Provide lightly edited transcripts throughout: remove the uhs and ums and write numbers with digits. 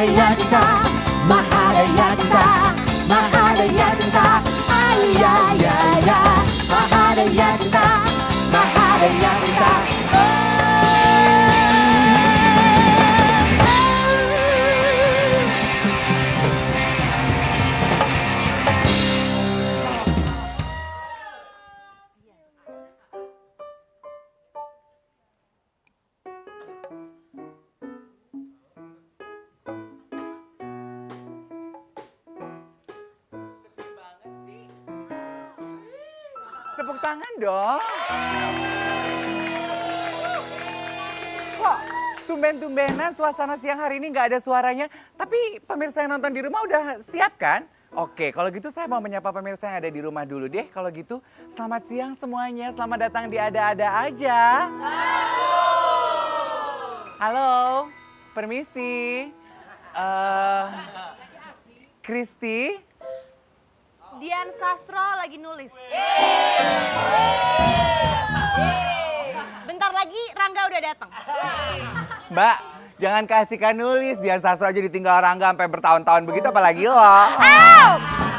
Mahadaya cinta, Mahadaya cinta, Mahadaya cinta, ayayaya. Mahadaya cinta, Mahadaya cinta. Tepuk tangan dong. Kok tumben-tumbenan suasana siang hari ini nggak ada suaranya. Tapi pemirsa yang nonton di rumah udah siap kan? Oke, kalau gitu saya mau menyapa pemirsa yang ada di rumah dulu deh. Kalau gitu, selamat siang semuanya. Selamat datang di Ada-Ada Aja. Halo, permisi. Kristi. Dian Sastro lagi nulis. Bentar lagi Rangga udah datang. Mbak, jangan kasihkan nulis. Dian Sastro aja ditinggal Rangga sampai bertahun-tahun begitu, apalagi lo.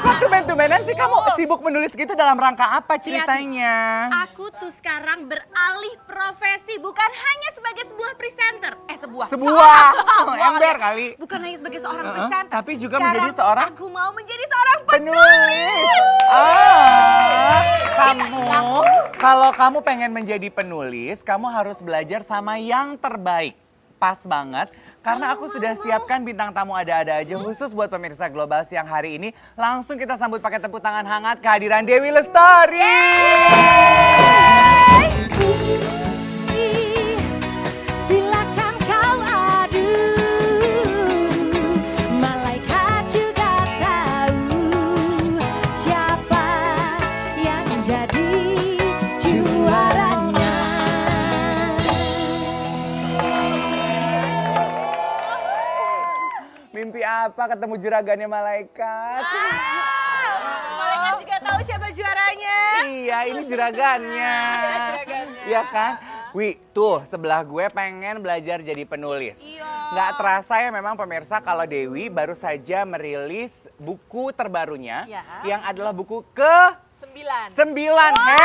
Kok tumben-tumbenan sih kamu sibuk menulis gitu dalam rangka apa ceritanya? Aku tuh sekarang beralih profesi bukan hanya sebagai sebuah presenter. Sebuah ember kali. Bukan hanya sebagai seorang presenter. Tapi juga Sekarang menjadi seorang aku mau menjadi seorang penulis. Kalau kamu pengen menjadi penulis, kamu harus belajar sama yang terbaik. Pas banget, karena aku sudah siapkan bintang tamu ada-ada aja khusus buat pemirsa Global siang hari ini. Langsung kita sambut pakai tepuk tangan hangat kehadiran Dewi Lestari. Silakan kau adu, malaikat juga tahu siapa yang jadi juaranya. Mimpi apa ketemu juragannya malaikat? Malaikat juga tahu siapa juaranya. Iya, ini juragannya. Iya kan? Wih, tuh sebelah gue pengen belajar jadi penulis. Iya. Nggak terasa ya memang pemirsa kalau Dewi baru saja merilis buku terbarunya. Ya. Yang adalah buku ke-9. Wow. Hey!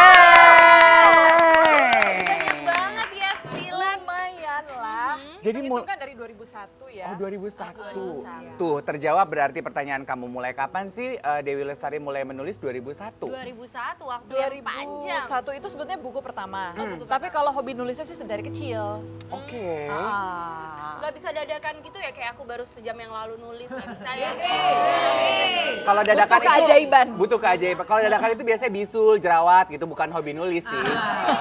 Banget ya, 9. Lumayan lah. Jadi itu kan dari 2001 ya. Oh 2001. 2001. Tuh terjawab berarti pertanyaan kamu, mulai kapan sih Dewi Lestari mulai menulis 2001? 2001 waktu yang panjang. 2001 itu sebetulnya buku pertama. Tapi kalau hobi nulisnya sih dari kecil. Oke. Gak bisa dadakan gitu ya, kayak aku baru sejam yang lalu nulis, gak bisa ya. Kalau dadakan Butuh keajaiban. Butuh keajaiban. Kalau dadakan itu biasanya bisul, jerawat gitu, bukan hobi nulis sih.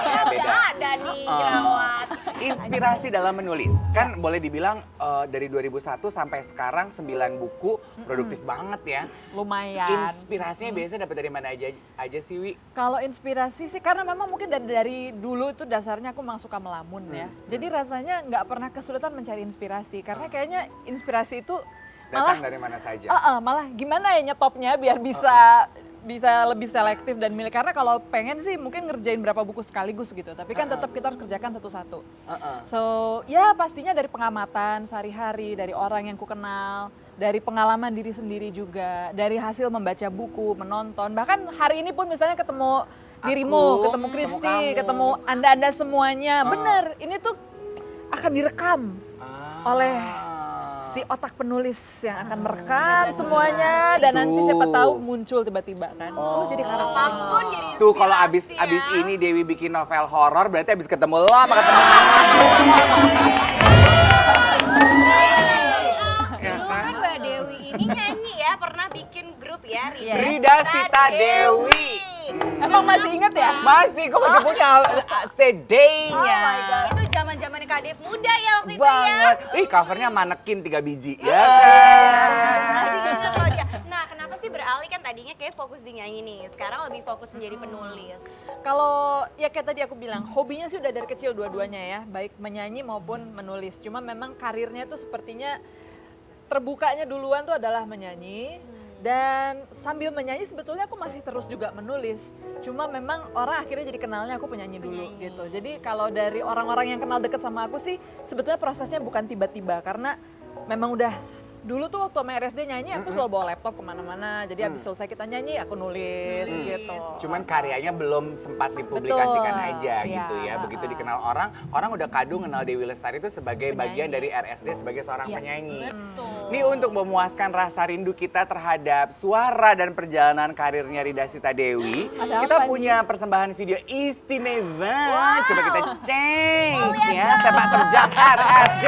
Kita udah ada nih jerawat. Inspirasi dalam menulis. Kan boleh dibilang dari 2001 sampai sekarang 9 buku, produktif banget ya. Lumayan. Inspirasinya biasanya dapat dari mana aja sih, Wi? Kalau inspirasi sih karena memang mungkin dari dulu itu dasarnya aku memang suka melamun ya. Jadi rasanya nggak pernah kesulitan mencari inspirasi karena kayaknya inspirasi itu Datang malah dari mana saja. malah gimana ya nyetopnya biar bisa lebih selektif dan milih, karena kalau pengen sih mungkin ngerjain berapa buku sekaligus gitu, tapi kan tetap kita harus kerjakan satu-satu. So ya pastinya dari pengamatan sehari-hari, dari orang yang ku kenal, dari pengalaman diri sendiri juga, dari hasil membaca buku, menonton, bahkan hari ini pun misalnya ketemu dirimu, ketemu Kristi, ketemu anda-anda semuanya, bener ini tuh akan direkam oleh si otak penulis yang akan merekam semuanya dan nanti siapa tahu muncul tiba-tiba kan. Oh, jadi karakter. Apapun jadi Tuh kalau inspirasi abis ya. ini Dewi bikin novel horor, berarti abis ketemu lo sama ketemu Dulu kan Mbak Dewi ini nyanyi ya, pernah bikin grup ya, Rida Sita Dewi. Emang masih inget ya? Masih, gue masih punya CD-nya. Itu zaman-zaman Kadep muda ya waktu Banget. itu ya. Ih, covernya manekin 3 biji. Ya Masih kan? ingat loh dia. Nah, kenapa sih beralih, kan tadinya kayak fokus di nyanyi nih, sekarang lebih fokus menjadi penulis. Kalau ya kayak tadi aku bilang, hobinya sih udah dari kecil dua-duanya ya, baik menyanyi maupun menulis. Cuma memang karirnya tuh sepertinya terbukanya duluan tuh adalah menyanyi. Dan sambil menyanyi sebetulnya aku masih terus juga menulis. Cuma memang orang akhirnya jadi kenalnya aku penyanyi dulu gitu. Jadi kalau dari orang-orang yang kenal deket sama aku sih sebetulnya prosesnya bukan tiba-tiba, karena memang udah dulu tuh waktu sama RSD nyanyi aku selalu bawa laptop kemana-mana. Jadi abis selesai kita nyanyi aku nulis gitu. Cuman karyanya belum sempat dipublikasikan Betul. aja Iya, gitu ya. Begitu dikenal orang udah kado kenal Dewi Lestari itu sebagai bagian dari RSD sebagai seorang penyanyi. Betul. Ini untuk memuaskan rasa rindu kita terhadap suara dan perjalanan karirnya Rida Sita Dewi, Ada kita apa punya persembahan video istimewa. Coba kita cek ya, sepak terjang RSD.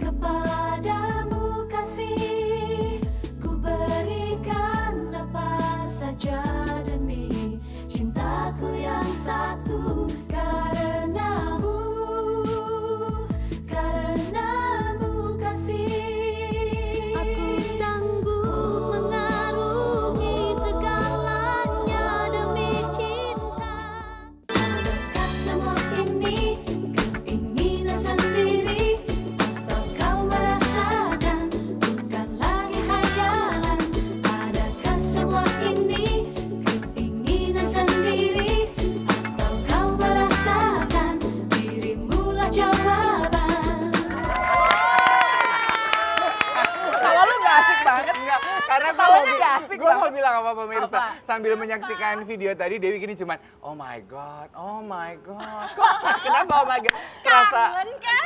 Kepadamu kasih ku berikan apa saja demi cintaku yang satu karenamu kasih aku sanggup mengarungi segalanya demi cinta. Adakah semua ini keinginan sendiri atau kau merasakan bukan lagi hayalan? Adakah semua ini keinginan sendiri atau kau merasakan dirimulah jawaban? Kalau lu gak asik banget. Enggak, karena Ketawanya nggak asik gue mau banget. bilang apa pemirsa Apa? sambil menyaksikan video tadi Dewi gini cuman oh my god. Kok kenapa oh my god? Kerasa Kangen kan?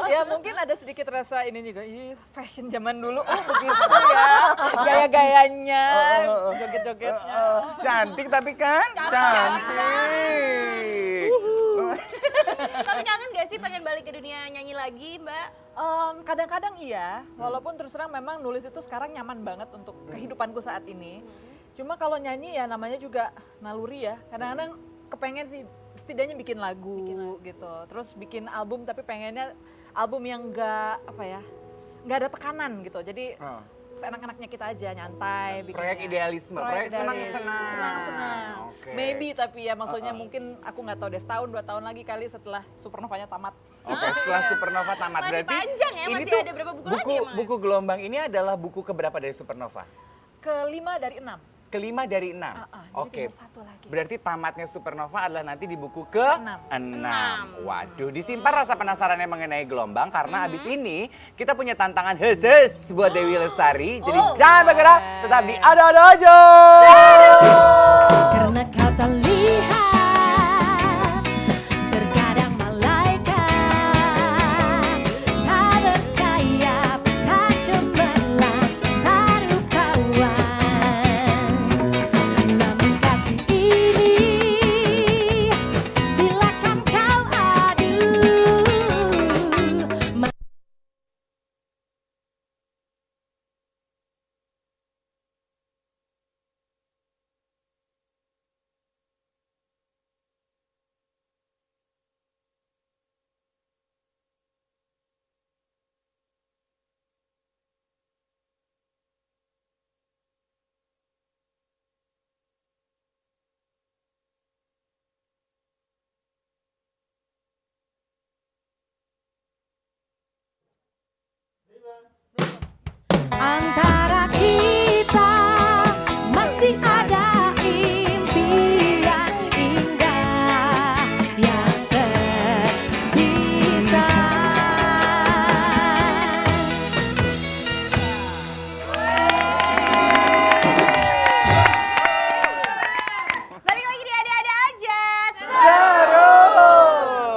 Ya mungkin ada sedikit rasa ini juga, ih fashion zaman dulu, oh begitu ya, gaya-gayanya, joget-jogetnya. cantik tapi kan? Cantik. Tapi kangen gak sih pengen balik ke dunia nyanyi lagi, Mbak? Kadang-kadang iya, walaupun terus terang memang nulis itu sekarang nyaman banget untuk kehidupanku saat ini. Cuma kalau nyanyi ya namanya juga naluri ya, kadang-kadang kepengen sih setidaknya bikin lagu gitu, terus bikin album tapi pengennya album yang enggak apa ya, enggak ada tekanan gitu, jadi seenak-enaknya kita aja nyantai bikinnya. Proyek idealisme, proyek idealis. senang-senang. Senang-senang. Oke. Maybe tapi ya maksudnya mungkin aku nggak tahu deh setahun 2 tahun lagi kali setelah Supernovanya tamat. Oke, setelah Supernova tamat Masih berarti panjang ya, ini masih tuh ada berapa buku lagi emang? buku gelombang ini adalah buku keberapa dari Supernova? Kelima dari 6. Kelima dari 6. Jadi Oke. tinggal 1 lagi. Berarti tamatnya Supernova adalah nanti di buku ke-6. Waduh, disimpan rasa penasarannya mengenai gelombang karena abis ini kita punya tantangan khusus buat Dewi Lestari. Jadi jangan bergerak, tetap di ada-ada aja. Karena kau tak lihat, terkadang malaikat tak bersayap, tak cemerlang, tak rupawan. Namun kasih ini silakan kau adu. Antara kita masih ada impian indah yang tersisa. Balik lagi di ada-ada aja. Seru.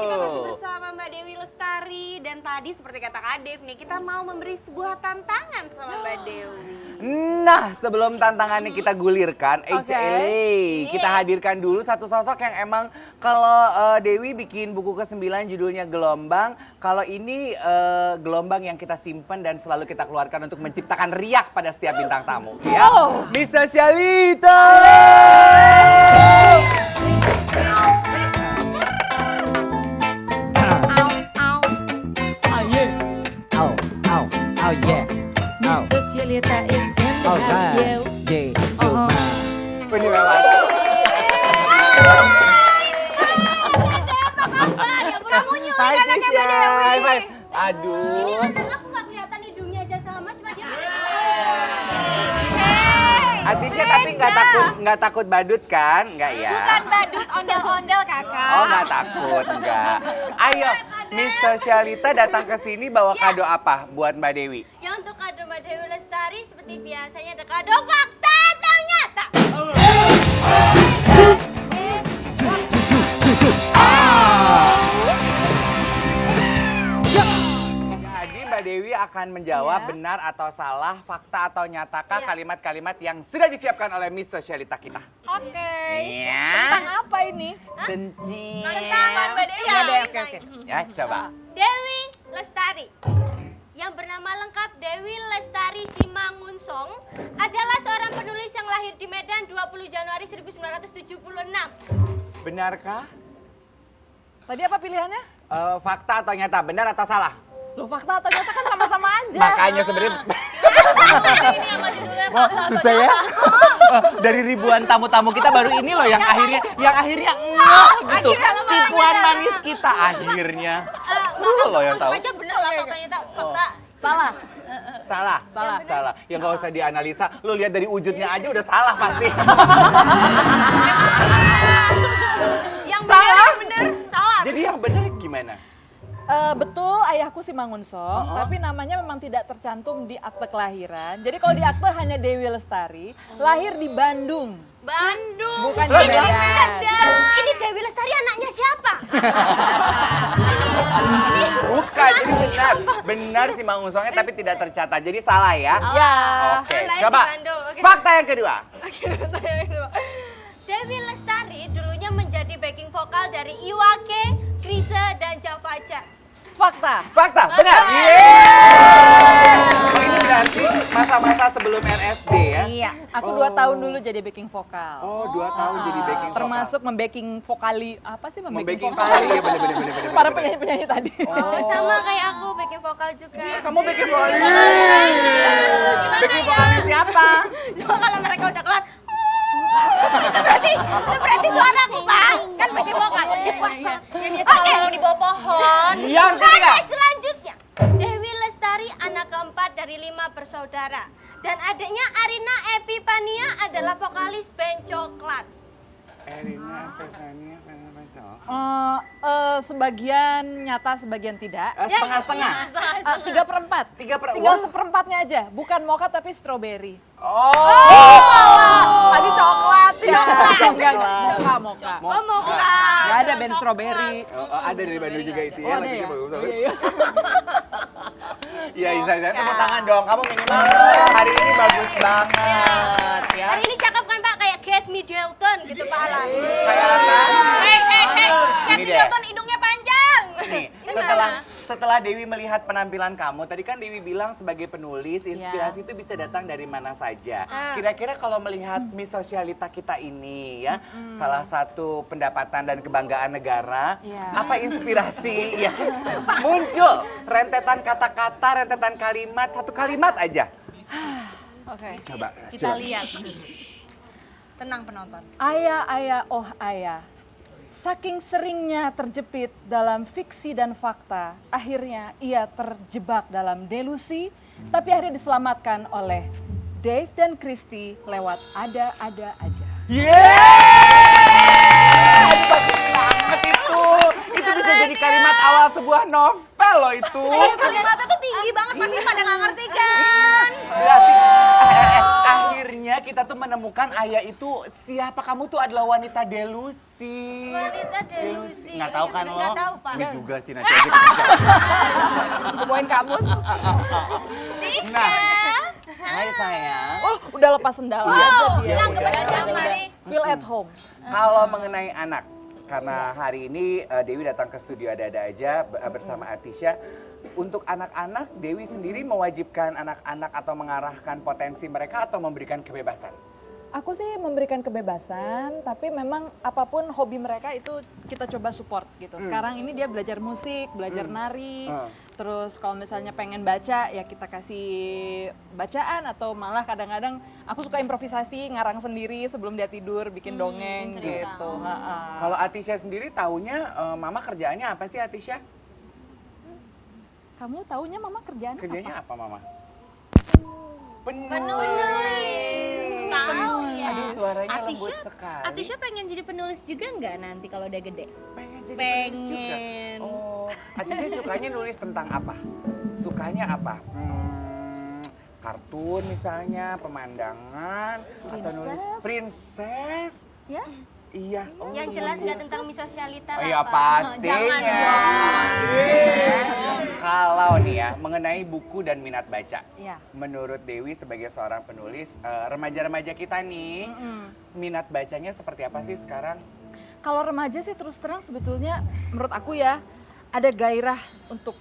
Kita masih bersama Mbak Dewi Lestari dan tadi seperti kata Kak Dev nih, kita mau memberi sebuah tantangan sama Mbak Dewi. Nah, sebelum tantangannya kita gulirkan, kita hadirkan dulu satu sosok yang emang kalau Dewi bikin buku ke-9 judulnya Gelombang, kalau ini gelombang yang kita simpan dan selalu kita keluarkan untuk menciptakan riak pada setiap bintang tamu. Ya, Misa Shalita. Oh yeah. Miss Socialita is in the house, yo. Yeah. Bener banget. Kamu nyulik Hai anaknya Mbak Tisha. Dewi. Hai. Aduh. Aku nggak kelihatan hidungnya aja sama, cuma dia. Hati Atisha tapi nggak takut badut kan? Nggak ya? Bukan badut, ondel-ondel kakak. Oh nggak takut, nggak. Ayo, Miss Sosialita datang ke sini bawa kado apa buat Mbak Dewi? Ya untuk kado Mbak Dewi Lestari seperti biasanya ada kado fakta atau nyata. Jadi Mbak Dewi akan menjawab benar atau salah, fakta atau nyatakah kalimat-kalimat yang sudah disiapkan oleh Miss Sosialita kita. Oke. Iya. Tentang apa ini? Tentang Mbak Dewi. Ya deh, oke. Ya, coba. Dewi Lestari. Yang bernama lengkap Dewi Lestari Simangunsong adalah seorang penulis yang lahir di Medan 20 Januari 1976. Benarkah? Tadi apa pilihannya? Fakta atau nyata, benar atau salah? Loh, fakta atau nyata kan sama-sama aja. Makanya sebenarnya susah ya. Dari ribuan tamu-tamu kita baru ini loh yang akhirnya gitu. Tipuan manis kita akhirnya. Lu loh yang tahu. Aja bener lah faktanya fakta. Salah. Salah. Salah. Salah. Ya nggak usah dianalisa. Lu lihat dari wujudnya aja udah salah pasti. Yang Salah? bener, salah. Jadi yang benar gimana? Betul, ayahku Simangunsong, tapi namanya memang tidak tercantum di akte kelahiran. Jadi kalau di akte hanya Dewi Lestari, lahir di Bandung, Bandung. bukan di Medan. Ini Dewi Lestari anaknya siapa? Bukan, jadi benar si Mangusongnya tapi tidak tercatat. Jadi salah ya? Ya. Oke, Lahir di coba. Bandung, oke. Fakta yang kedua. Dewi Lestari dulunya menjadi backing vokal dari Iwake, Chrisye, dan Javaja. Fakta. Fakta, benar. Yeay! Oh, ini berarti masa-masa sebelum RSD ya? Iya. Aku 2 tahun dulu jadi backing vokal. Oh, 2 tahun jadi backing vokal. Termasuk membacking vokali, apa sih membacking vokal? vokal. Iya, bener. Para penyanyi-penyanyi tadi. Sama kayak aku backing vokal juga. Kamu backing vokal. Backing vokalnya siapa? Cuma kalau mereka udah kelar, itu berarti suaraku, Pak. Kan backing vokal. Ya biasa kalau di bawah pohon. Yang ketiga. Oke, selanjutnya. Dewi Lestari anak keempat dari 5 bersaudara. Dan adiknya Arina Epipania adalah vokalis band Coklat. Erina, Stefania, Sebagian nyata, sebagian tidak. setengah-setengah. 3/4. 3/4. Tinggal seperempatnya aja. Bukan mocha tapi strawberry. Oh. Tadi coklat ya. Coklat. Mocha. Oh, mau Gak ada band strawberry. Ada dari Bandung juga itu ya. Oh, ada Lagi ya? bagus. Iya, iya. Iya, Isa, tepuk tangan dong. Kamu minimal hari ini bagus banget ya. Hari ini cakep kan, Pak? Kayak Kate Middleton gitu, Pak Alan. Kayak apa? Hei, Cat Ini deh. Middleton hidungnya panjang. Nih, setelah Dewi melihat penampilan kamu, tadi kan Dewi bilang sebagai penulis, inspirasi itu bisa datang dari mana saja. Kira-kira kalau melihat Miss Sosialita kita ini ya, salah satu pendapatan dan kebanggaan negara, apa inspirasi yang muncul? Rentetan kata-kata, rentetan kalimat, satu kalimat aja. Oke. Coba. Kita lihat. Tenang penonton. Ayah, oh ayah. Saking seringnya terjepit dalam fiksi dan fakta, akhirnya ia terjebak dalam delusi, tapi akhirnya diselamatkan oleh Dave dan Christy lewat ada-ada aja. Bagus banget itu. Itu bisa jadi kalimat awal sebuah novel loh itu. Kalimatnya tuh tinggi banget, pasti pada nggak ngerti kan? Berarti akhirnya kita tuh menemukan ayah itu siapa. Kamu tuh adalah wanita delusi. Wanita delusi. Nggak tahu kan lo? Nggak tahu, Pak. Gue juga sih nanti aja kita bicara. Temuin kamus. Nah, hai sayang. Oh, udah lepas sendal aja dia. Bilang udah. kepada kamu hari. Feel at home. Kalau mengenai anak, karena hari ini Dewi datang ke studio ada-ada aja bersama Atisha. Untuk anak-anak, Dewi sendiri mewajibkan anak-anak atau mengarahkan potensi mereka atau memberikan kebebasan? Aku sih memberikan kebebasan, tapi memang apapun hobi mereka itu kita coba support gitu. Sekarang ini dia belajar musik, belajar nari, terus kalau misalnya pengen baca ya kita kasih bacaan atau malah kadang-kadang aku suka improvisasi, ngarang sendiri sebelum dia tidur, bikin dongeng gitu. Kalau Atisha sendiri taunya Mama kerjaannya apa sih Atisha? Kamu taunya mama kerjaan Kerjanya apa? apa Mama? Penulis. tahu ya. Aduh, suaranya lembut Atisha, sekali. Atisha pengen jadi penulis juga nggak nanti kalau udah gede? Pengen jadi Pengen. penulis juga. Oh, Atisha sukanya nulis tentang apa? Sukanya apa? Kartun misalnya, pemandangan, atau nulis princess? Ya. Iya. Oh, Yang jelas nggak tentang misosialita Oh lah, iya Pak. pastinya. Jangan Kalau nih ya, mengenai buku dan minat baca. Iya. Menurut Dewi sebagai seorang penulis, remaja-remaja kita nih, minat bacanya seperti apa sih sekarang? Kalau remaja sih terus terang sebetulnya menurut aku ya ada gairah untuk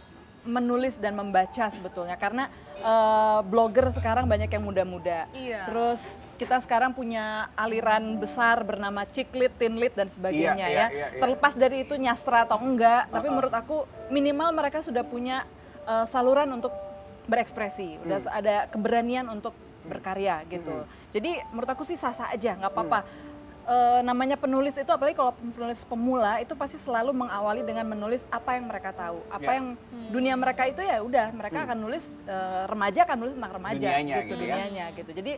menulis dan membaca sebetulnya karena blogger sekarang banyak yang muda-muda. Iya. Terus kita sekarang punya aliran besar bernama Ciklit, Tinlit dan sebagainya Iya. Terlepas dari itu nyastra atau enggak, tapi menurut aku minimal mereka sudah punya saluran untuk berekspresi, udah ada keberanian untuk berkarya gitu. Jadi menurut aku sih sah-sah aja, nggak apa-apa. Namanya penulis itu apalagi kalau penulis pemula itu pasti selalu mengawali dengan menulis apa yang mereka tahu, apa yang dunia mereka itu ya udah mereka akan nulis remaja akan nulis tentang remaja Dunianya gitu gitu ya. dunianya gitu. Jadi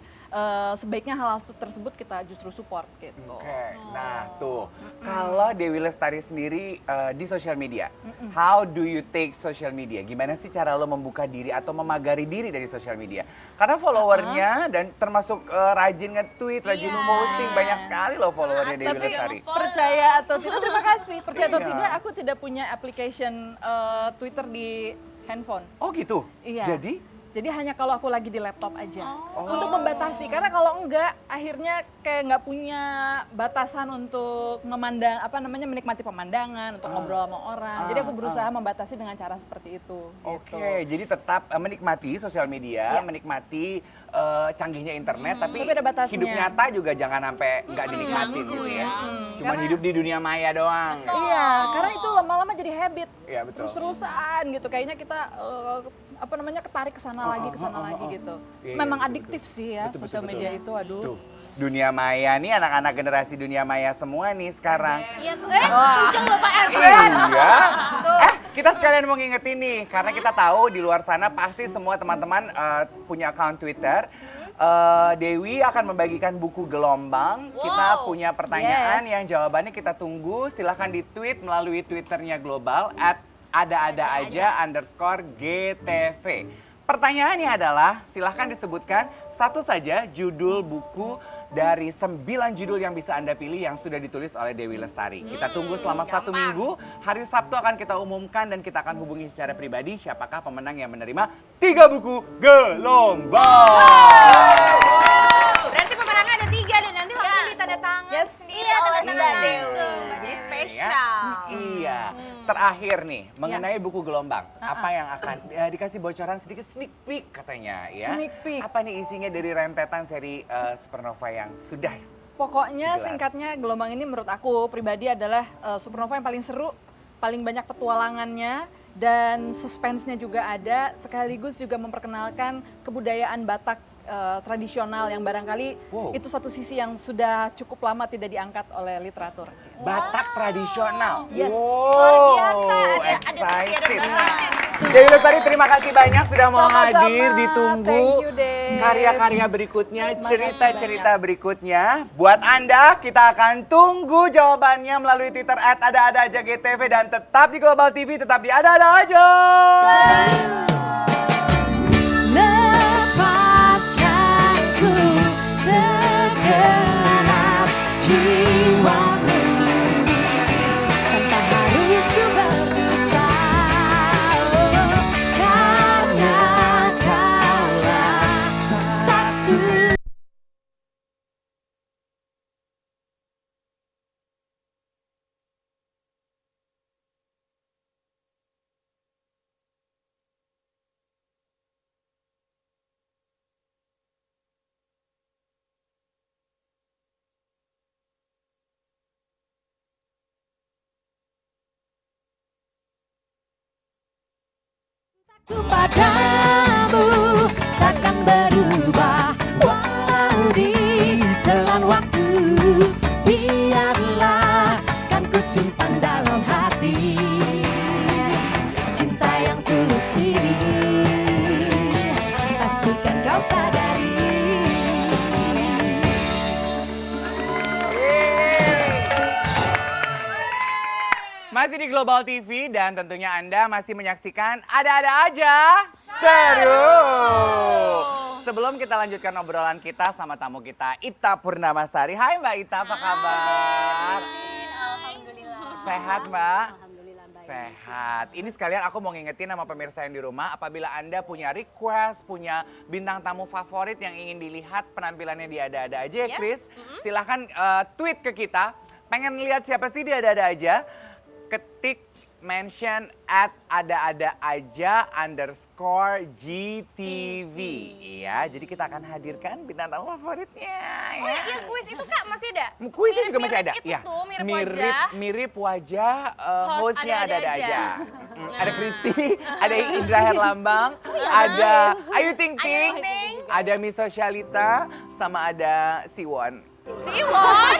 sebaiknya hal tersebut kita justru support gitu. Oke, nah tuh kalau Dewi Lestari sendiri di sosial media, how do you take social media? Gimana sih cara lo membuka diri atau memagari diri dari sosial media? Karena followernya dan termasuk rajin nge-tweet, rajin posting banyak sekali loh followernya Dewi Tapi Lestari. percaya atau tidak, terima kasih. Percaya atau Iya. tidak, aku tidak punya application Twitter di handphone. Oh gitu? Iya. Jadi hanya kalau aku lagi di laptop aja untuk membatasi karena kalau enggak akhirnya kayak nggak punya batasan untuk menikmati pemandangan untuk ngobrol sama orang. Jadi aku berusaha membatasi dengan cara seperti itu. Oke, Gitu. jadi tetap menikmati sosial media, Iya. menikmati canggihnya internet, tapi Tapi ada batasnya. hidup nyata juga jangan sampai nggak dinikmatin gitu ya. Cuman Karena- hidup di dunia maya doang. Iya, karena itu lama-lama jadi habit. Iya, betul. Terus-terusan gitu. Kayaknya kita ketarik ke sana lagi, ke sana lagi gitu. Iya, Memang betul, adiktif betul. sih ya Betul, sosial betul, media betul. itu, aduh. Tuh, dunia maya nih anak-anak generasi dunia maya semua nih sekarang. Iya, kenceng loh Pak RT. Iya. Kita sekalian mau ngingetin nih, karena kita tahu di luar sana pasti semua teman-teman punya account Twitter. Dewi akan membagikan buku gelombang. Kita punya pertanyaan yang jawabannya kita tunggu. Silahkan di-tweet melalui Twitternya Global @ada-ada-aja_GTV. Pertanyaannya adalah, silahkan disebutkan satu saja judul buku dari 9 judul yang bisa Anda pilih yang sudah ditulis oleh Dewi Lestari. Kita tunggu selama 1 minggu, hari Sabtu akan kita umumkan dan kita akan hubungi secara pribadi siapakah pemenang yang menerima 3 buku gelombang. Berarti pemenangnya ada 3 dan nanti langsung Ya. ditanda tangan Yes. sendiri Iya, tanda oleh tangan Mbak Dewi. langsung, Mbak Jadi Dewi. spesial. Iya. Terakhir nih, mengenai buku gelombang, apa yang akan dikasih bocoran sedikit sneak peek katanya ya? Sneak peek. Apa nih isinya dari rentetan seri Supernova yang sudah? Pokoknya Digelar. singkatnya gelombang ini menurut aku pribadi adalah Supernova yang paling seru, paling banyak petualangannya dan suspense-nya juga ada, sekaligus juga memperkenalkan kebudayaan Batak tradisional yang barangkali itu satu sisi yang sudah cukup lama tidak diangkat oleh literatur. Batak tradisional. Yes. Wow, excited. Dewi Lestari, terima kasih banyak sudah mau Sama-sama. hadir. Ditunggu Thank you, Dev. karya-karya berikutnya, Makasih cerita-cerita berikutnya. Buat Anda, kita akan tunggu jawabannya melalui Twitter @ada-ada-aja_GTV dan tetap di Global TV, tetap di Ada-ada Aja. Lepaskan ku segenap jiwamu tanpa harus ku berdusta, karena kaulah satu. Padamu takkan berubah walau ditelan waktu, biarlah kan ku simpan dalam hati cinta yang tulus ini, pastikan kau sadari. Masih di Global TV dan tentunya Anda masih menyaksikan Ada-Ada Aja Seru. Sebelum kita lanjutkan obrolan kita sama tamu kita, Ita Purnamasari. Hai Mbak Ita, apa kabar? Alhamdulillah. Sehat Mbak? Sehat. Ini sekalian aku mau ngingetin sama pemirsa yang di rumah, apabila Anda punya request, punya bintang tamu favorit yang ingin dilihat penampilannya di Ada-Ada Aja ya Chris, silahkan tweet ke kita. Pengen lihat siapa sih di Ada-Ada Aja? Ketik mention @ada-ada-aja_GTV. Iya, jadi kita akan hadirkan bintang tamu favoritnya. Oh iya, kuis itu Kak masih ada? Kuisnya juga masih ada. Itu Ya. tuh, mirip wajah. Mirip wajah hostnya Ada-Ada Ada-Ada Aja. Aja. Ada Kristi, ada Indra Herlambang, ada Ayu Ting Ting, ada Miss Sosialita, sama ada Siwon. Siwon?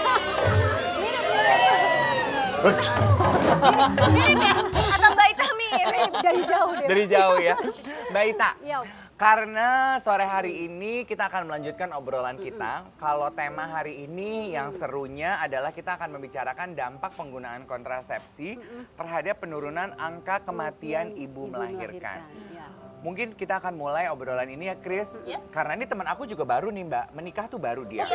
Mirip ya? Atau Mbak Ita mirip? Dari jauh deh. Dari jauh ya. Mbak Ita, Iya. karena sore hari ini kita akan melanjutkan obrolan kita. Kalau tema hari ini yang serunya adalah kita akan membicarakan dampak penggunaan kontrasepsi terhadap penurunan angka kematian ibu melahirkan. Ya. Mungkin kita akan mulai obrolan ini ya Chris. Yes. Karena ini teman aku juga baru nih Mbak, menikah tuh baru dia. Aku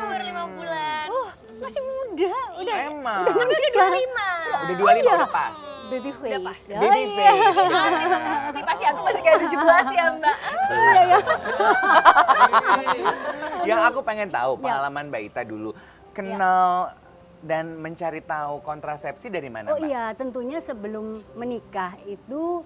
baru 5 bulan. Masih muda, udah Emang. Tapi udah 25. Udah 25 udah pas. baby face. Baby face. Nanti pasti aku masih kayak 17 ya Mbak. Yang aku pengen tahu pengalaman Mbak Ita dulu. Kenal dan mencari tahu kontrasepsi dari mana Oh Mbak? iya, tentunya sebelum menikah itu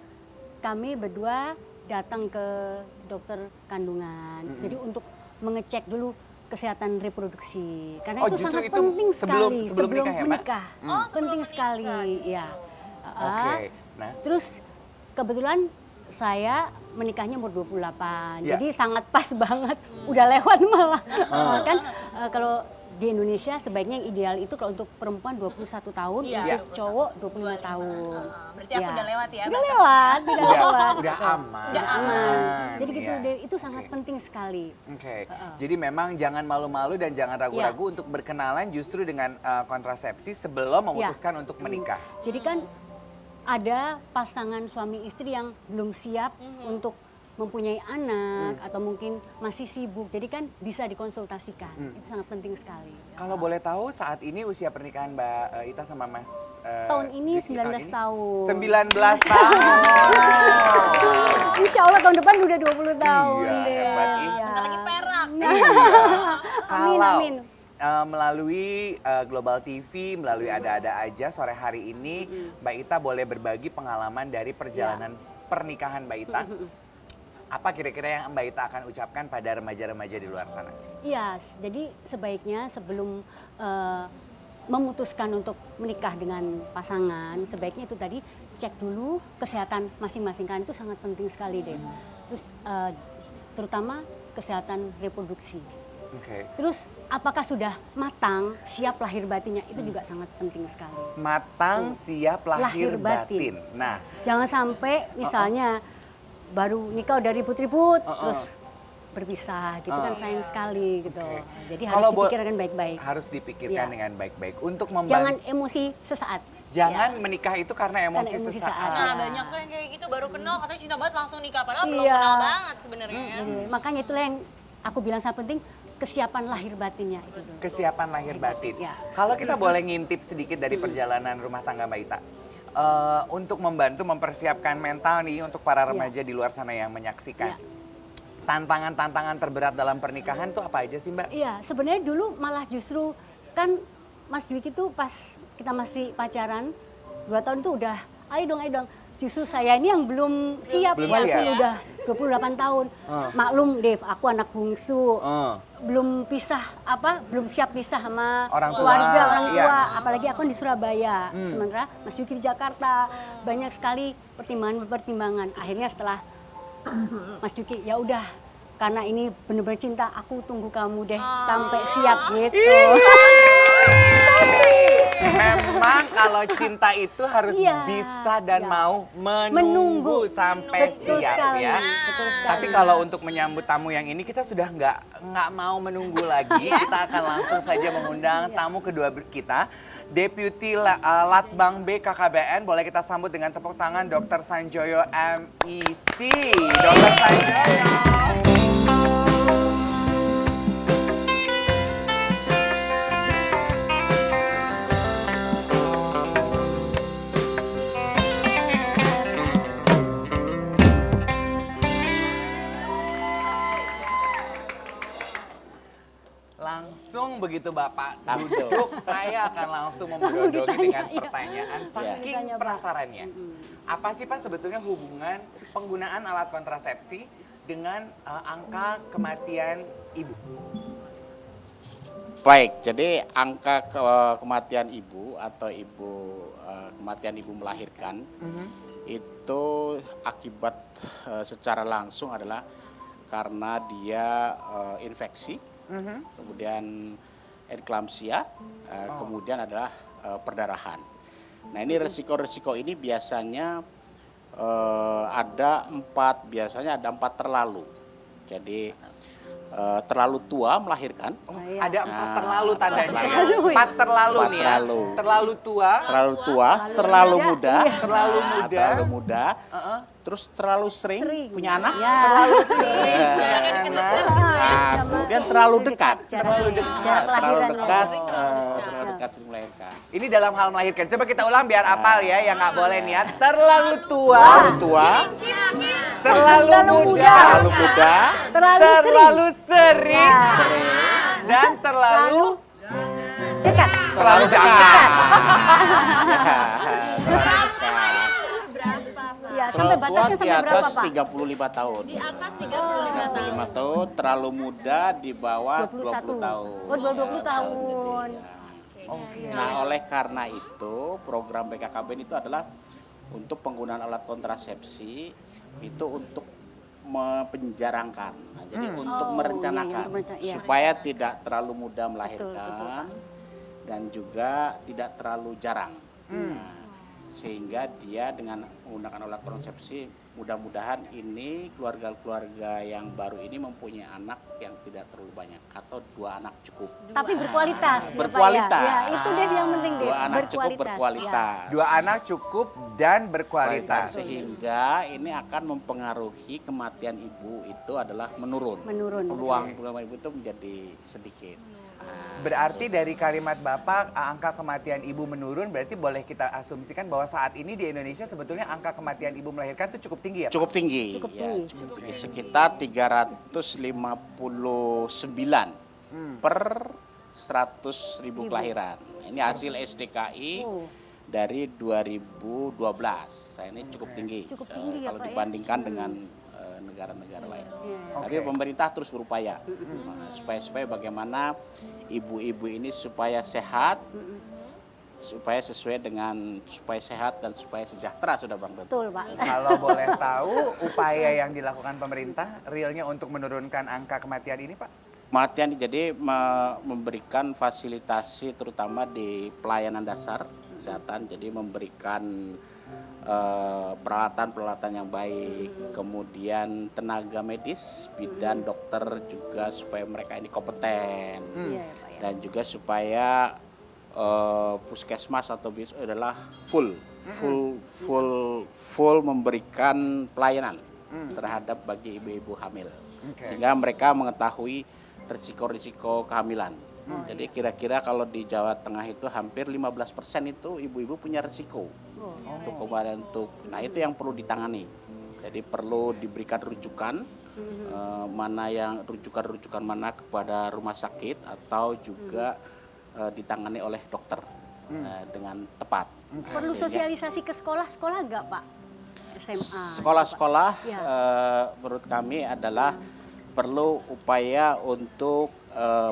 kami berdua datang ke dokter kandungan. Jadi untuk mengecek dulu kesehatan reproduksi. Karena Oh, itu justru sangat itu penting sebelum sekali nikah ya, Mbak? menikah. Penting sekali, ya. Oke. Nah, Terus kebetulan saya menikahnya umur 28. Ya. Jadi sangat pas banget. Udah lewat malah. Kan kalau di Indonesia sebaiknya yang ideal itu kalau untuk perempuan 21 tahun, Iya. untuk cowok 25 tahun. Berarti aku udah lewat ya. Udah lewat, udah lewat. udah Betul. aman. Udah aman. Jadi gitu, Iya. itu sangat penting sekali. Oke, jadi memang jangan malu-malu dan jangan ragu-ragu untuk berkenalan justru dengan kontrasepsi sebelum memutuskan untuk menikah. Jadi kan ada pasangan suami istri yang belum siap untuk mempunyai anak atau mungkin masih sibuk. Jadi kan bisa dikonsultasikan. Itu sangat penting sekali. Kalau boleh tahu saat ini usia pernikahan Mbak Ita sama Mas Tahun ini Rizky 19 tahun. 19 tahun. Insya Allah tahun depan udah 20 tahun Iya, deh. hebat. Bentar lagi perak. Amin, Kalau amin. melalui Global TV, melalui Ada-Ada Aja sore hari ini, Mbak Ita boleh berbagi pengalaman dari perjalanan pernikahan Mbak Ita. Apa kira-kira yang Mbak Ita akan ucapkan pada remaja-remaja di luar sana? Iya, jadi sebaiknya sebelum memutuskan untuk menikah dengan pasangan, sebaiknya itu tadi cek dulu kesehatan masing-masing, kan itu sangat penting sekali deh. Terus terutama kesehatan reproduksi. Oke. Terus apakah sudah matang, siap lahir batinnya, itu juga sangat penting sekali. Matang, siap, lahir, Lahir batin. batin. Nah, Jangan sampai misalnya baru nikah udah ribut-ribut, terus berpisah gitu kan sayang sekali gitu. Oke. Jadi Kalau harus dipikirkan baik-baik. harus dipikirkan Iya. dengan baik-baik untuk membantu. Jangan emosi sesaat. Jangan menikah itu karena emosi, Karena emosi sesaat. sesaat. Nah, Iya. banyak kan kayak gitu baru kenal katanya cinta banget langsung nikah padahal belum Iya. kenal banget sebenarnya. Jadi, makanya itulah yang aku bilang sangat penting, kesiapan lahir batinnya itu dulu. Kesiapan lahir batin. Ya. Kalau kita boleh ngintip sedikit dari perjalanan rumah tangga Mbak Ita. Untuk membantu mempersiapkan mental nih untuk para remaja di luar sana yang menyaksikan. Ya. Tantangan-tantangan terberat dalam pernikahan tuh apa aja sih Mbak? Iya, sebenarnya dulu malah justru kan Mas Dwiki tuh pas kita masih pacaran 2 tahun tuh udah ayo dong. Justru saya ini yang belum siap Belum walaupun siap. udah 28 tahun. Maklum Dev, aku anak bungsu. Belum belum siap pisah sama Orang tua, keluarga, orang iya. tua. Apalagi aku di Surabaya. Sementara Mas Dwiki di Jakarta. Banyak sekali pertimbangan. Akhirnya setelah Mas Dwiki, ya udah, karena ini benar-benar cinta, aku tunggu kamu deh sampai siap gitu. Memang kalau cinta itu harus Iya, bisa dan iya. mau menunggu sampai Betul siap sekali, ya. betul sekali. Tapi kalau untuk menyambut tamu yang ini kita sudah nggak mau menunggu lagi. Kita akan langsung saja mengundang tamu kedua kita. Deputi Latbang BKKBN, boleh kita sambut dengan tepuk tangan Dr. Sanjoyo MEC. Dr. Sanjoyo. Langsung begitu Bapak duduk, saya akan langsung memododongi dengan pertanyaan saking Ditanya, Pak. penasarannya. Apa sih Pak sebetulnya hubungan penggunaan alat kontrasepsi dengan angka kematian ibu? Baik, jadi angka kematian ibu atau kematian ibu melahirkan itu akibat secara langsung adalah karena dia infeksi, kemudian eklamsia, kemudian adalah perdarahan. Nah ini resiko-resiko ini biasanya ada empat terlalu. Jadi terlalu tua melahirkan. Ada 4 terlalu tandanya. terlalu. 4 terlalu nih ya. Terlalu. Terlalu tua, terlalu muda, terlalu muda, terlalu muda, terus terlalu sering punya anak, terlalu sering punya anak. nah, kemudian terlalu dekat, Terlalu dekat. Jarak terlalu lahiran dekat, lahiran. terlalu dekat sering melahirkan. Ini dalam hal melahirkan. Coba kita ulang biar apal ya, yang nggak boleh nih ya. Terlalu tua, Terlalu tua, terlalu muda, terlalu muda, terlalu sering, sering, dan terlalu Dekat. terlalu dekat. dekat. Terlalu dekat. Ya, sampai Terlalu tua batasnya di sampai berapa, atas Pak? 35 tahun. Di atas 35 tahun, terlalu muda di bawah 20 tahun. Oh, 20 tahun. Nah, oleh karena itu, program BKKBN itu adalah untuk penggunaan alat kontrasepsi itu untuk mempenjarangkan. Nah, jadi untuk merencanakan iya. supaya tidak terlalu mudah melahirkan dan juga tidak terlalu jarang. Nah, sehingga dia dengan menggunakan alat kontrasepsi mudah-mudahan ini keluarga-keluarga yang baru ini mempunyai anak yang tidak terlalu banyak atau 2 anak cukup. Tapi berkualitas. ya, Pak, ya? Berkualitas. Ya, itu Dev yang penting, Dev. 2 anak cukup berkualitas. 2 anak cukup dan berkualitas. Sehingga ini akan mempengaruhi kematian ibu itu adalah menurun. Peluang ibu itu menjadi sedikit. Berarti dari kalimat Bapak, angka kematian ibu menurun, berarti boleh kita asumsikan bahwa saat ini di Indonesia sebetulnya angka kematian ibu melahirkan itu cukup tinggi ya Pak? Cukup tinggi. Cukup ya, tinggi. cukup tinggi. Sekitar 359 per 100.000 kelahiran. Ini hasil SDKI dari 2012. Ini cukup tinggi. Cukup tinggi ya, kalau Pak, ya? dibandingkan dengan negara-negara lain. Tapi pemerintah terus berupaya supaya bagaimana ibu-ibu ini supaya sehat, supaya sesuai dengan supaya sehat dan supaya sejahtera sudah Bang Dodi. Betul, Pak. Kalau boleh tahu upaya yang dilakukan pemerintah realnya untuk menurunkan angka kematian ini Pak? Kematian jadi memberikan fasilitasi terutama di pelayanan dasar kesehatan, jadi memberikan peralatan-peralatan yang baik, kemudian tenaga medis, bidan, dokter juga supaya mereka ini kompeten, Iya, ya, Pak, ya. dan juga supaya puskesmas atau bis adalah full memberikan pelayanan terhadap bagi ibu-ibu hamil, sehingga mereka mengetahui risiko-risiko kehamilan. Jadi kira-kira kalau di Jawa Tengah itu hampir 15% itu ibu-ibu punya risiko untuk kematian nah itu yang perlu ditangani. Jadi perlu diberikan rujukan mana yang rujukan mana kepada rumah sakit atau juga ditangani oleh dokter dengan tepat. Perlu sosialisasi ke sekolah-sekolah nggak, Pak? SMA. Sekolah-sekolah Ya. menurut kami adalah perlu upaya untuk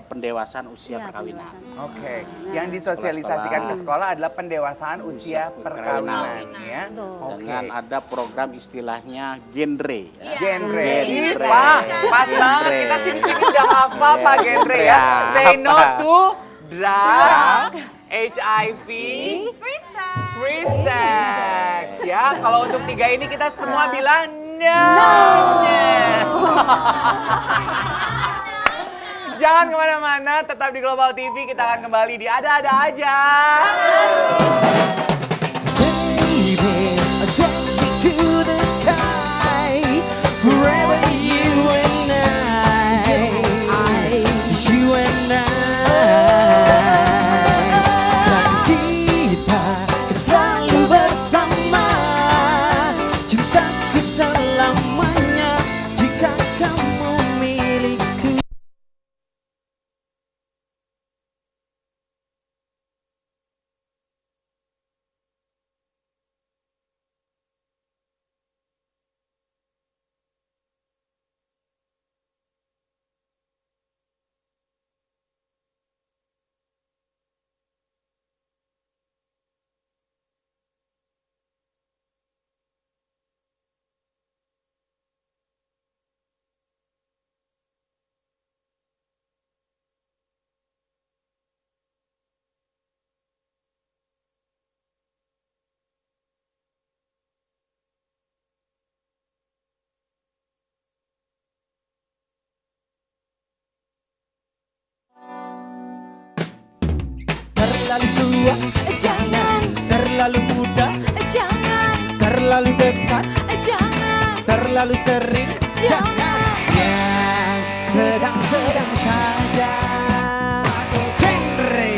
pendewasaan usia Iya, perkawinan. pendewasaan. Oke, yang disosialisasikan ke sekolah adalah pendewasaan usia perkawinan ya. Dengan ada program istilahnya genre. Genre. Ih, Genre. Pak, pas banget Genre. kita sini udah hafal Pak genre ya. Ya, Say no apa? to drugs, HIV, Free sex ya. Kalau untuk 3 ini kita semua bilang no. Jangan kemana-mana, tetap di Global TV. Kita akan kembali di Ada-Ada Aja. Baby, take me to the sky, forever you and I, you and I. Dan kita kan selalu bersama, cintaku selamanya jika kamu milikku. Terlalu tua, jangan. Terlalu muda, jangan. Terlalu dekat, jangan. Terlalu sering, jangan. Yang sedang-sedang saja. Genre.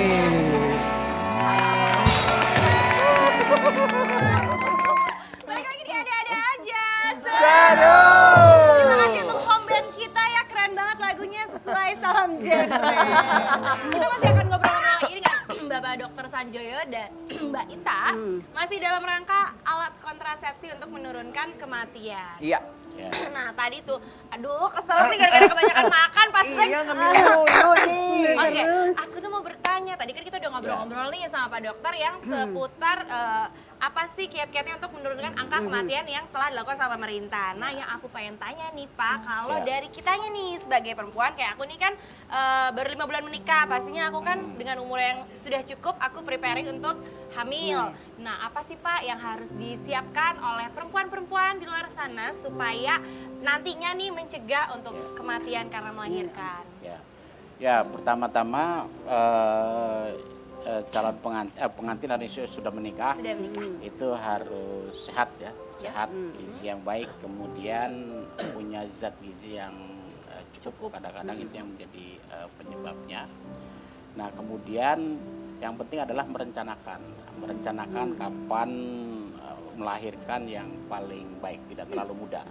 Balik lagi di Ada-Ada Aja. Aduh. Terima kasih untuk home band kita ya, keren banget lagunya sesuai salam genre. Kita masih akan ngobrol-ngobrol lagi dengan Bapak Dr. Sanjoyo dan Mbak Ita. Masih dalam rangka alat kontrasepsi untuk menurunkan kematian. Iya. Nah tadi tuh, aduh kesel sih gara-gara kebanyakan makan pas break. Iya, ngemil dulu nih. Oke, aku tuh mau bertanya, tadi kan kita udah ngobrol-ngobrol nih sama Pak Dokter yang seputar apa sih kiat-kiatnya untuk menurunkan angka kematian yang telah dilakukan sama pemerintah. Nah yang aku pengen tanya nih Pak, kalau dari kitanya nih sebagai perempuan, kayak aku nih kan baru 5 bulan menikah, pastinya aku kan dengan umur yang sudah cukup, aku preparing untuk hamil. Nah apa sih Pak yang harus disiapkan oleh perempuan-perempuan di luar sana supaya nantinya nih mencegah untuk kematian karena melahirkan? Ya, pertama-tama calon pengantin hari sudah menikah, itu harus sehat ya, sehat, gizi yang baik, kemudian punya zat gizi yang cukup. Kadang-kadang itu yang menjadi penyebabnya. Nah, kemudian yang penting adalah merencanakan kapan melahirkan yang paling baik, tidak terlalu muda,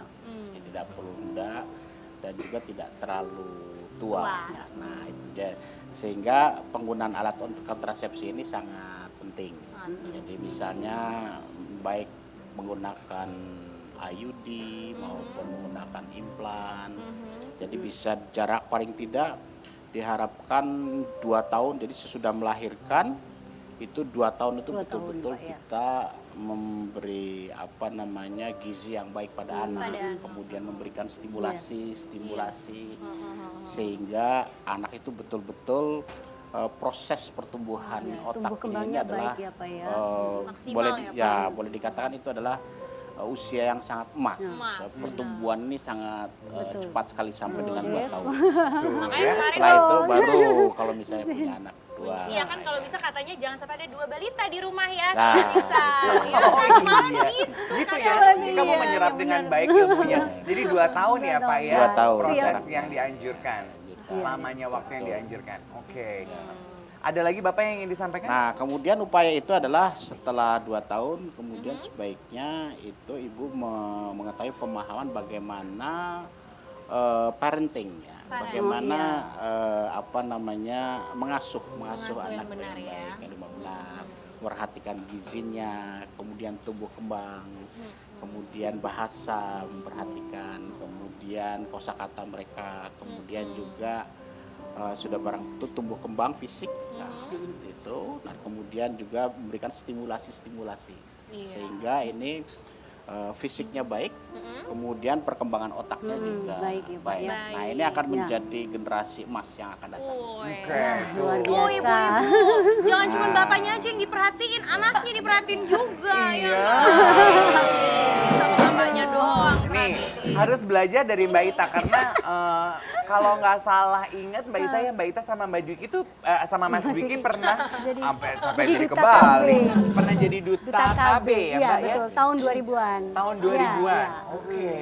tidak perlu muda dan juga tidak terlalu tua. Nah, itu dia. Sehingga penggunaan alat untuk kontrasepsi ini sangat penting. Jadi misalnya baik menggunakan IUD maupun menggunakan implan. Jadi bisa jarak paling tidak diharapkan 2 tahun. Jadi sesudah melahirkan itu 2 tahun itu betul-betul kita memberi gizi yang baik pada anak, kemudian memberikan stimulasi sehingga anak itu betul-betul proses pertumbuhan otaknya ini adalah boleh dikatakan itu adalah usia yang sangat emas. Pertumbuhan ini sangat cepat sekali sampai dengan 2 tahun. Setelah itu baru kalau misalnya punya anak 2. Iya kan kalau bisa katanya jangan sampai ada 2 balita di rumah ya. Nah, bisa. Ya, Gitu ya. Kamu menyerap dengan baik ilmunya. Jadi 2 tahun ya Pak ya. 2 tahun. Proses yang dianjurkan. Lamanya waktu yang dianjurkan. Oke. Ada lagi Bapak yang ingin disampaikan? Nah, kemudian upaya itu adalah setelah 2 tahun, kemudian sebaiknya itu ibu mengetahui pemahaman bagaimana parenting ya, bagaimana mengasuh anak dengan baik, yang benar, memperhatikan gizinya, kemudian tumbuh kembang, kemudian bahasa memperhatikan, kemudian kosakata mereka, kemudian juga sudah barang itu tumbuh kembang fisik, seperti itu. Nah, kemudian juga memberikan stimulasi sehingga ini fisiknya baik, kemudian perkembangan otaknya juga baik, ya, Pak, ya. Nah, ini akan menjadi generasi emas yang akan datang. Luar biasa. Oh ibu-ibu, jangan cuma bapaknya aja yang diperhatiin, anaknya diperhatiin juga. Iya. Sama bapaknya doang. Nih, harus belajar dari Mbak Ita karena kalau nggak salah ingat Mbak Ita ya, Mbak Ita sama Mbak Dwiki tuh sama Mas Dwiki pernah sampai jadi ke duta Bali, KB. pernah jadi duta Duta KB ya Iya, Mbak ya? betul. Tahun 2000-an. Tahun Iya, 2000-an. iya. Oke.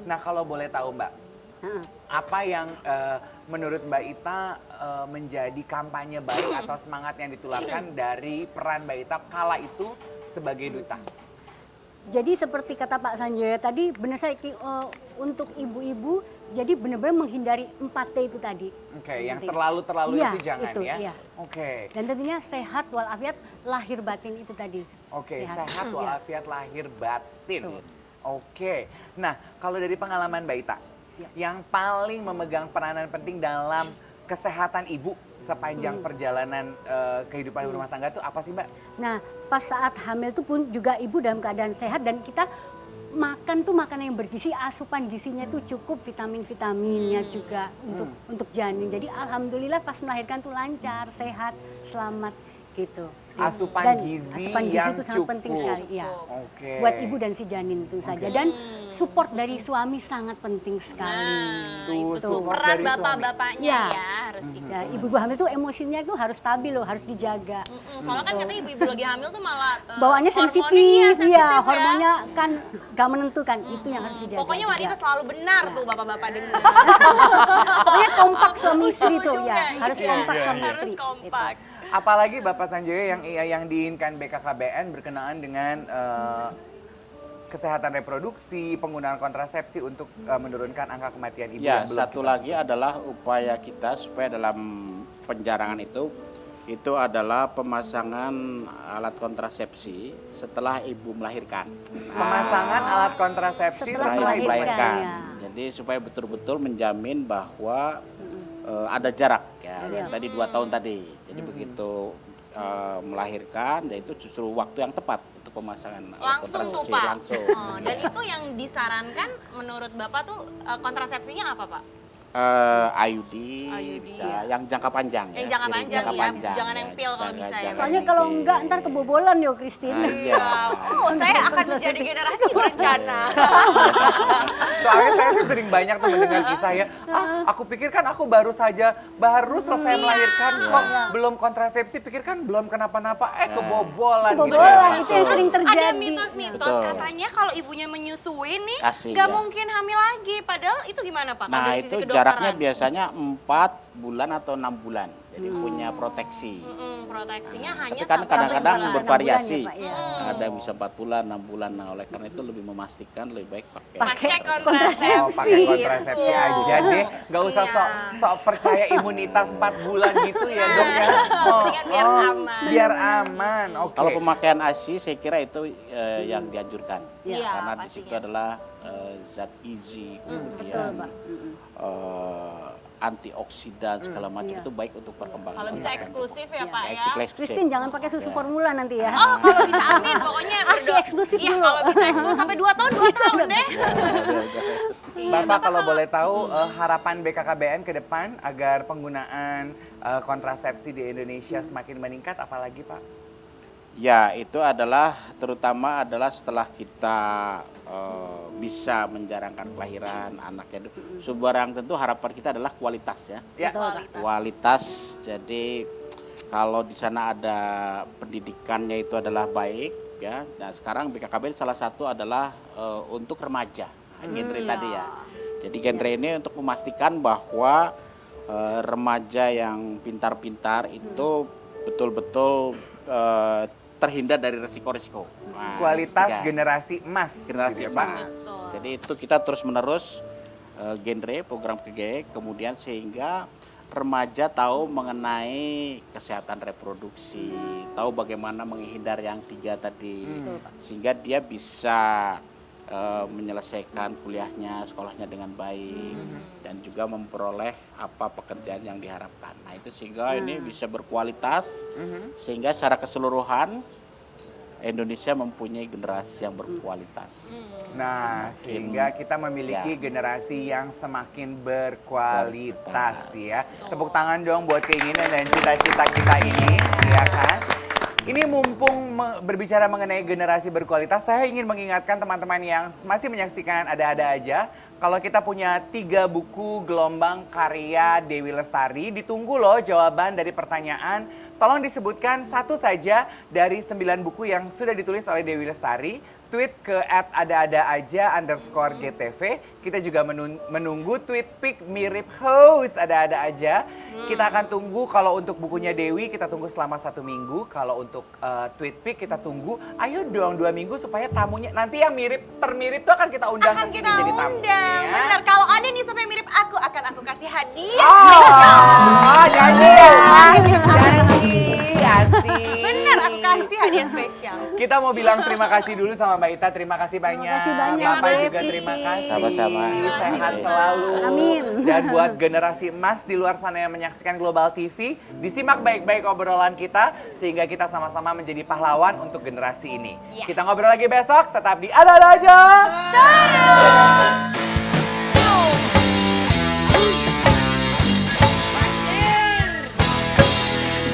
Nah, kalau boleh tahu Mbak, apa yang menurut Mbak Ita menjadi kampanye baik atau semangat yang ditularkan dari peran Mbak Ita kala itu sebagai duta? Jadi seperti kata Pak Sanjoyo tadi, benar saya untuk ibu-ibu, jadi benar-benar menghindari 4T itu tadi. Oke, yang terlalu Iya, itu jangan itu, ya. iya. Oke. Dan tentunya sehat walafiat lahir batin itu tadi. Oke, Sehat. sehat Iya. walafiat lahir batin. Betul. Oke. Nah, kalau dari pengalaman Mbak Ita, yang paling memegang peranan penting dalam kesehatan ibu sepanjang perjalanan kehidupan rumah tangga itu apa sih Mbak? Nah, pas saat hamil itu pun juga ibu dalam keadaan sehat dan kita makan tuh makanan yang bergizi, asupan gizinya tuh cukup, vitamin-vitaminnya juga untuk janin. Jadi alhamdulillah pas melahirkan tuh lancar, sehat, selamat gitu. Asupan gizi yang itu sangat cukup. penting sekali, ya. Oke. Buat ibu dan si janin itu saja. Dan support dari suami sangat penting sekali. Tuh, Itu support peran dari suami. bapak-bapaknya Iya. ya harus gitu. Ya, ibu-ibu hamil tuh emosinya tuh harus stabil loh, harus dijaga. Soalnya kan katanya ibu-ibu lagi hamil tuh malah Bawaannya hormonnya sensitif, ya, ya. hormonnya kan gak menentukan, itu yang harus dijaga. Pokoknya wanita juga. selalu benar tuh bapak-bapak dengar. Pokoknya kompak suami istri tuh Juga, ya, harus iya. kompak suami Harus istri. kompak. Apalagi Bapak Sanjoyo yang diinginkan BKKBN berkenaan dengan kesehatan reproduksi, penggunaan kontrasepsi untuk menurunkan angka kematian ibu Ya, yang belum satu kita lagi adalah upaya kita supaya dalam penjarangan itu adalah pemasangan alat kontrasepsi setelah ibu melahirkan. pemasangan alat kontrasepsi Setelah setelah ibu melahirkan. melahirkan. Jadi supaya betul-betul menjamin bahwa ada jarak ya, yang tadi 2 tahun tadi. Jadi begitu melahirkan, dan itu justru waktu yang tepat untuk pemasangan alat Langsung tuh kontrasepsi. Pak. Langsung. Oh, dan itu yang disarankan menurut Bapak tuh kontrasepsinya apa Pak? IUD, IUD, bisa yang jangka panjang Yang ya. jangka Jadi panjang ya, jangan yang pil kalau Jangan- bisa ya. jangan Soalnya yang kalau pil. enggak ntar kebobolan yo Christine. Iya. Oh, saya akan menjadi generasi berencana. Soalnya saya sih sering banyak tuh mendengar kisah ya. Aku pikir kan aku baru selesai melahirkan kok belum kontrasepsi, pikir kan belum kenapa-napa, kebobolan gitu Kebobolan ya. itu yang sering terjadi. Ada mitos-mitos Betul. katanya kalau ibunya menyusui nih Kasih, nggak ya. mungkin hamil lagi. Padahal itu gimana Pak? Kalau Nah, dari itu sisi jaraknya kedokteran? biasanya 4 bulan atau 6 bulan. Jadi punya proteksi. Proteksinya hanya Tapi kan sampai kadang-kadang 6 bulan, bervariasi. ya, Pak, ya. Ada yang bisa 4 bulan, 6 bulan. Nah, oleh karena itu lebih memastikan lebih baik pakai pakai Oh, kontrasepsi. pakai kontrasepsi Gitu. aja deh, nggak usah Iya. sok percaya imunitas 4 bulan gitu ya dok ya. Mendingan biar aman. Biar aman, oke. Kalau pemakaian ASI saya kira itu yang dianjurkan. Iya, Karena di pastinya. situ adalah zat gizi, kemudian Pak. antioksidan segala macam itu baik untuk perkembangan. Kalau bisa anak. eksklusif ya Pak ya. Eksklusif. Christine jangan pakai susu formula nanti ya. Oh, kalau bisa amin pokoknya ASI eksklusif Iya, dulu. kalau bisa eksklusif sampai 2 tahun 2 tahun deh. Bapak kalau boleh tahu harapan BKKBN ke depan agar penggunaan kontrasepsi di Indonesia semakin meningkat, apalagi Pak? Ya, itu adalah terutama adalah setelah kita bisa menjarangkan kelahiran anaknya. Sebarang tentu harapan kita adalah kualitas ya. Ya. Kualitas. Jadi kalau di sana ada pendidikannya itu adalah baik ya. Nah, sekarang BKKBN salah satu adalah untuk remaja, genre tadi ya. Jadi genre ini untuk memastikan bahwa remaja yang pintar-pintar itu betul-betul terhindar dari risiko-risiko. Nah, Kualitas tiga. generasi emas. Generasi gitu ya, Pak. emas. Jadi itu kita terus menerus genre program KGE, kemudian sehingga remaja tahu mengenai kesehatan reproduksi, tahu bagaimana menghindar yang 3 tadi, sehingga dia bisa menyelesaikan kuliahnya, sekolahnya dengan baik, dan juga memperoleh apa pekerjaan yang diharapkan. Nah itu sehingga ini bisa berkualitas, sehingga secara keseluruhan Indonesia mempunyai generasi yang berkualitas. Nah, sehingga kita memiliki generasi yang semakin berkualitas ya. Tepuk tangan dong buat keinginan dan cita-cita kita ini, ya kan? Ini mumpung berbicara mengenai generasi berkualitas, saya ingin mengingatkan teman-teman yang masih menyaksikan Ada-Ada Aja. Kalau kita punya 3 buku gelombang karya Dewi Lestari, ditunggu loh jawaban dari pertanyaan. Tolong disebutkan satu saja dari 9 buku yang sudah ditulis oleh Dewi Lestari. Tweet ke @ada-ada-aja_GTV. Kita juga menunggu tweet pic mirip host Ada-Ada Aja. Kita akan tunggu kalau untuk bukunya Dewi kita tunggu selama 1 minggu. Kalau untuk tweet pic kita tunggu, ayo dong 2 minggu supaya tamunya nanti yang termirip tuh akan kita undang Akan ke sini kita jadi tamu. undang, ya. bener. Kalau ada nih sampai mirip aku, akan aku kasih hadiah. Oh, janji ya. Janji, asik. Bener, aku kasih hadiah spesial. Kita mau bilang terima kasih dulu sama Mbak Ita, terima kasih banyak. kasih banyak, Bapak Devi. juga terima kasih. Sama-sama. Sehat selalu. Amin. Dan buat generasi emas di luar sana yang menyaksikan Global TV, disimak baik-baik obrolan kita sehingga kita sama-sama menjadi pahlawan untuk generasi ini. Iya. Kita ngobrol lagi besok, tetap di Ada-Ada Aja.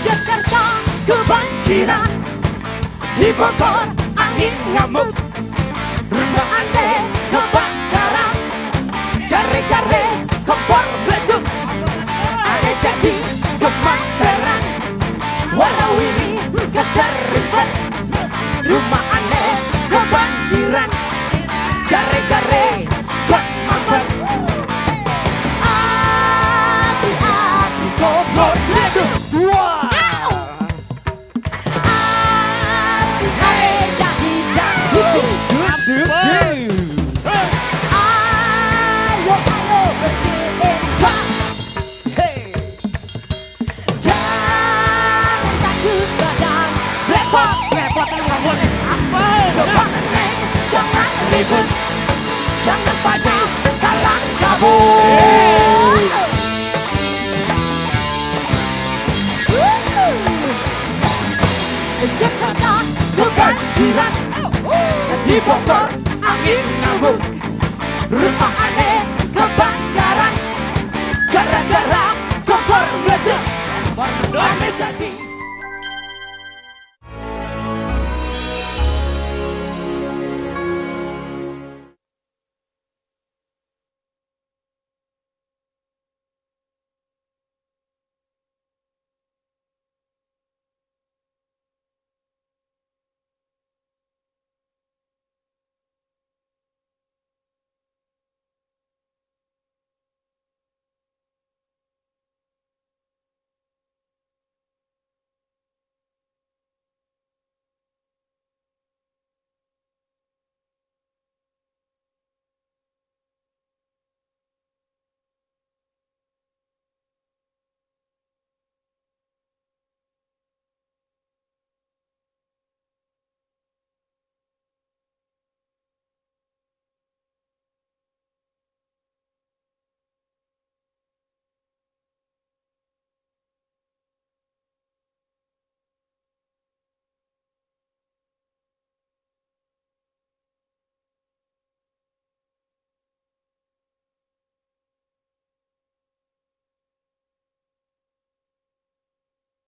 Jakarta kebanjiran, di Bogor angin ngamuk, rumah aneh kebakaran, gare-gare kompor meletus, aneh jadi kebakaran, warawiri keserimpet, rumah aneh kebanjiran, gare-gare kot mampet, hati-hati kompor meletus. Ayo bersihin bak. Jangan takut badan repot ngomong apa. Coba neng, jangan ribut, jangan pada kalang kabut. Jakarta kebanjiran, di Bogor angin ngamuk, rumah aneh kebakaran, gara-gara kompor meletus, aneh jadi